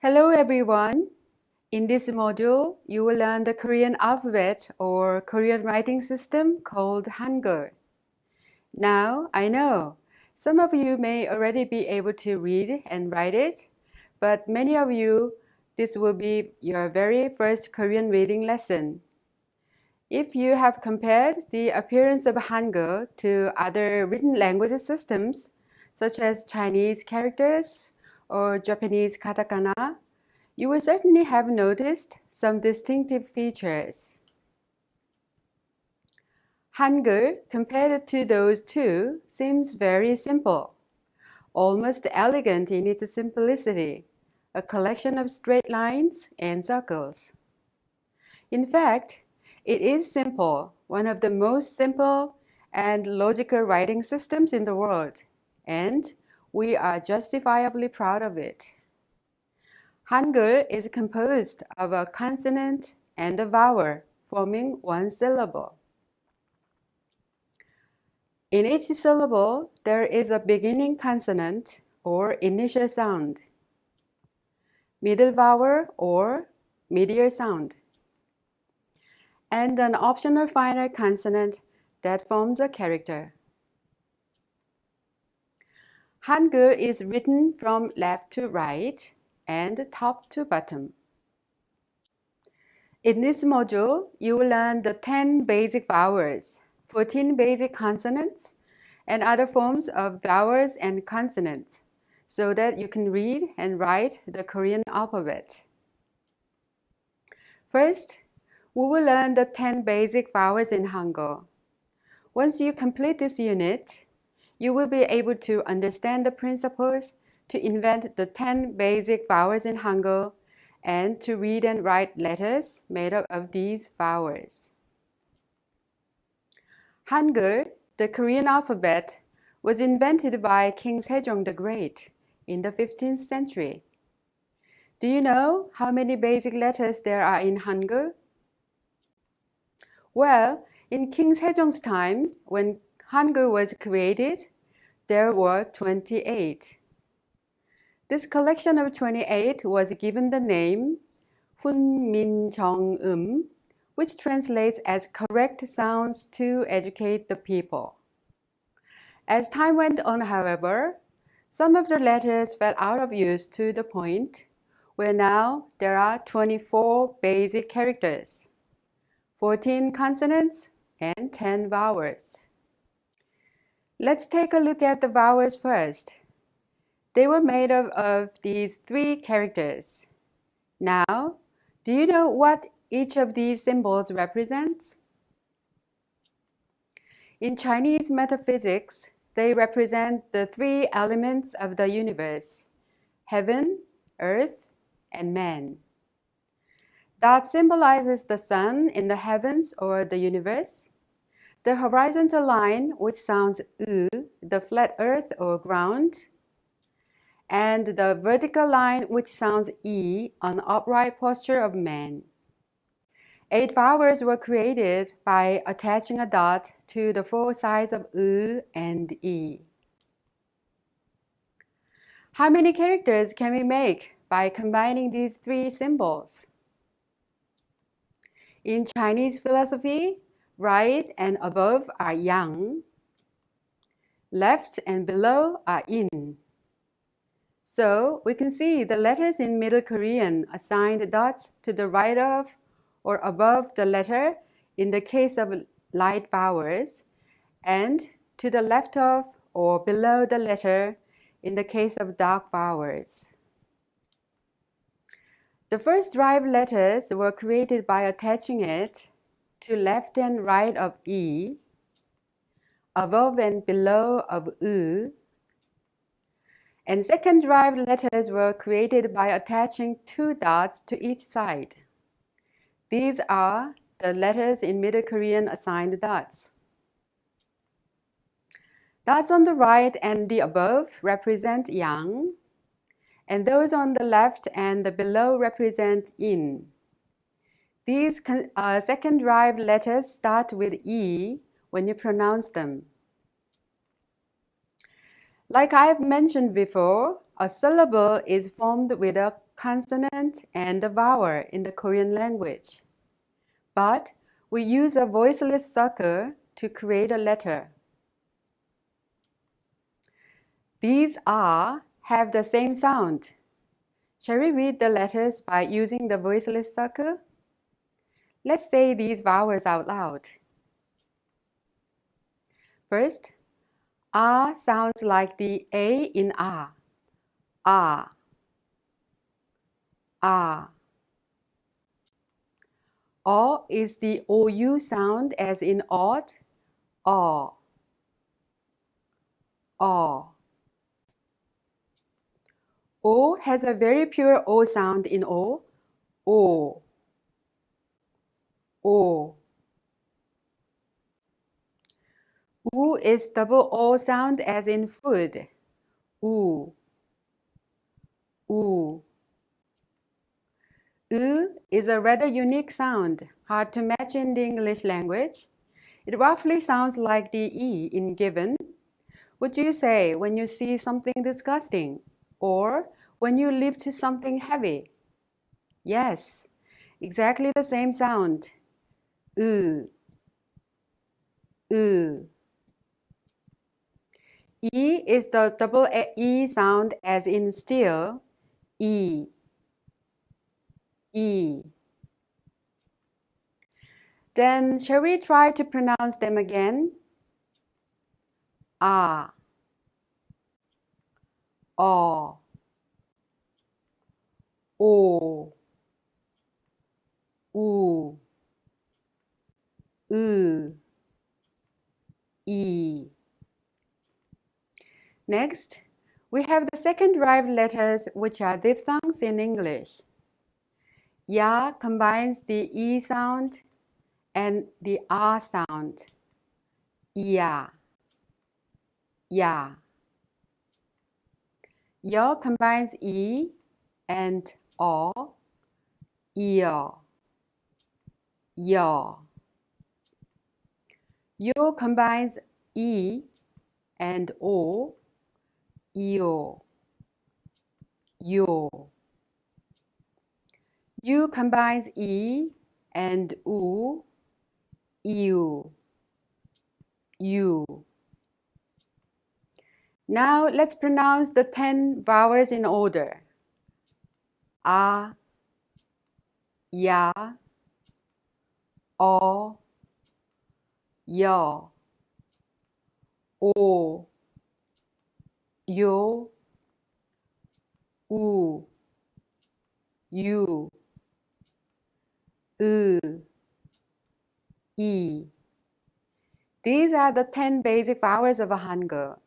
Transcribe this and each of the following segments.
Hello everyone! In this module, you will learn the Korean alphabet or Korean writing system called Hangul. Now, I know some of you may already be able to read and write it, but many of you, this will be your very first Korean reading lesson. If you have compared the appearance of Hangul to other written language systems, such as Chinese characters or Japanese katakana, you will certainly have noticed some distinctive features. Hangul, compared to those two, seems very simple, almost elegant in its simplicity, a collection of straight lines and circles. In fact, it is simple, one of the most simple and logical writing systems in the world, and we are justifiably proud of it. Hangul is composed of a consonant and a vowel, forming one syllable. In each syllable, there is a beginning consonant or initial sound, middle vowel or medial sound, and an optional final consonant that forms a character. Hangul is written from left to right and top to bottom. In this module, you will learn the 10 basic vowels, 14 basic consonants, and other forms of vowels and consonants, so that you can read and write the Korean alphabet. First, we will learn the 10 basic vowels in Hangul. Once you complete this unit, you will be able to understand the principles to invent the 10 basic vowels in Hangul and to read and write letters made up of these vowels. Hangul, the Korean alphabet, was invented by King Sejong the Great in the 15th century. Do you know how many basic letters there are in Hangul? Well, in King Sejong's time, when Hangul was created, there were 28. This collection of 28 was given the name 훈민정음, which translates as correct sounds to educate the people. As time went on, however, some of the letters fell out of use to the point where now there are 24 basic characters, 14 consonants, and 10 vowels. Let's take a look at the vowels first. They were made up of these 3 characters. Now, do you know what each of these symbols represents? In Chinese metaphysics, they represent the 3 elements of the universe: heaven, earth, and man. That symbolizes the sun in the heavens or the universe, the horizontal line, which sounds U, the flat earth or ground, and the vertical line, which sounds E, an upright posture of man. 8 vowels were created by attaching a dot to the 4 sides of U and E. How many characters can we make by combining these 3 symbols? In Chinese philosophy, right and above are yang, left and below are yin. So we can see the letters in Middle Korean assigned dots to the right of or above the letter in the case of light vowels, and to the left of or below the letter in the case of dark vowels. The first derived letters were created by attaching it to left and right of E, above and below of U, and second derived letters were created by attaching 2 dots to each side. These are the letters in Middle Korean assigned dots. Dots on the right and the above represent yang, and those on the left and the below represent yin. These second derived letters start with E when you pronounce them. Like I've mentioned before, A syllable is formed with a consonant and a vowel in the Korean language. But we use a voiceless circle to create a letter. These "a" have the same sound. Shall we read the letters by using the voiceless circle? Let's say these vowels out loud. First, "a" sounds like the A in "ah." Ah. Ah. O is the OU sound as in odd. Aw. Aw. O has a very pure O sound in O. O. O. U is double O sound as in food. U. U. U is a rather unique sound, hard to match in the English language. It roughly sounds like the E in given. What do you say when you see something disgusting? Or when you lift something heavy? Yes, exactly the same sound. U. U. E is the double E sound as in still. E. E. Then shall we try to pronounce them again? Ah. O. O. U. U. E. Next, we have the second derived letters, which are diphthongs in English. Ya combines the E sound and the R sound. Ya. Ya. Yo combines E and O. Yo. Yo. Yo combines E and O. Yo. Yo. U combines E and U. You. You. Now let's pronounce the 10 vowels in order. A, Ya, O, Yo, O, Yo, U, You, U, E. These are the 10 basic vowels of a Hangul.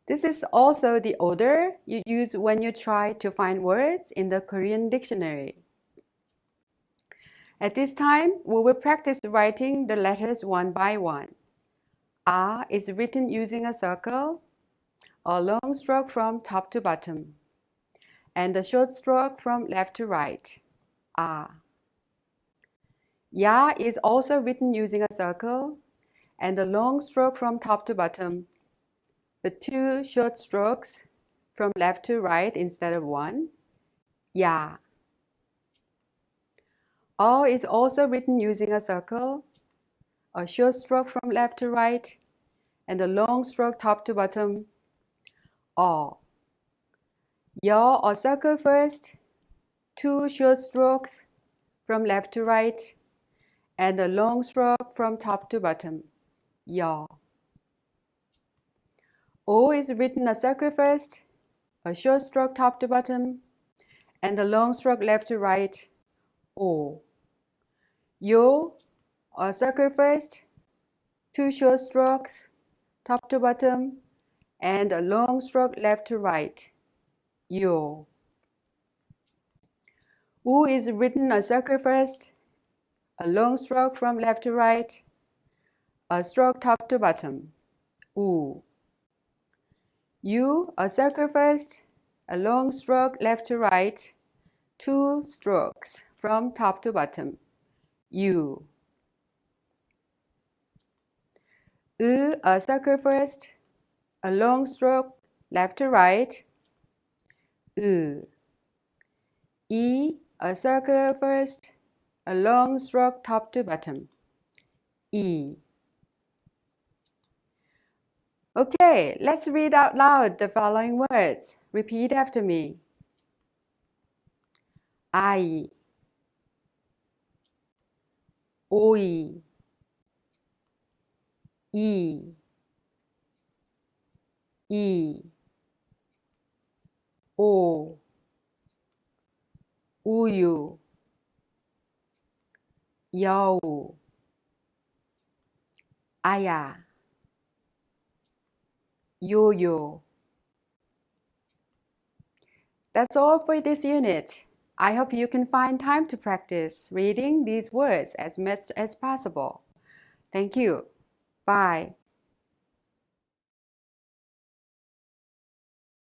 This is also the order you use when you try to find words in the Korean dictionary. At this time, we will practice writing the letters one by one. A is written using a circle, a long stroke from top to bottom, and a short stroke from left to right. A. Ya is also written using a circle and a long stroke from top to bottom, with 2 short strokes from left to right instead of 1. Ya. O is also written using a circle, a short stroke from left to right, and a long stroke top to bottom. O. Yo, a circle first, 2 short strokes from left to right, and a long stroke from top to bottom. Yo. O is written a circle first, a short stroke top to bottom, and a long stroke left to right. O. Yo, a circle first, 2 short strokes top to bottom, and a long stroke left to right. Yo. U is written a circle first, a long stroke from left to right, a stroke top to bottom. U. U, a circle first, a long stroke left to right, 2 strokes from top to bottom. U. U, a circle first, a long stroke left to right, E, a circle first, a long stroke top to bottom. E. Okay, let's read out loud the following words. Repeat after me. I, oi, e, o, uyu, yau, aya, yo-yo. That's all for this unit. I hope you can find time to practice reading these words as much as possible. Thank you. Bye.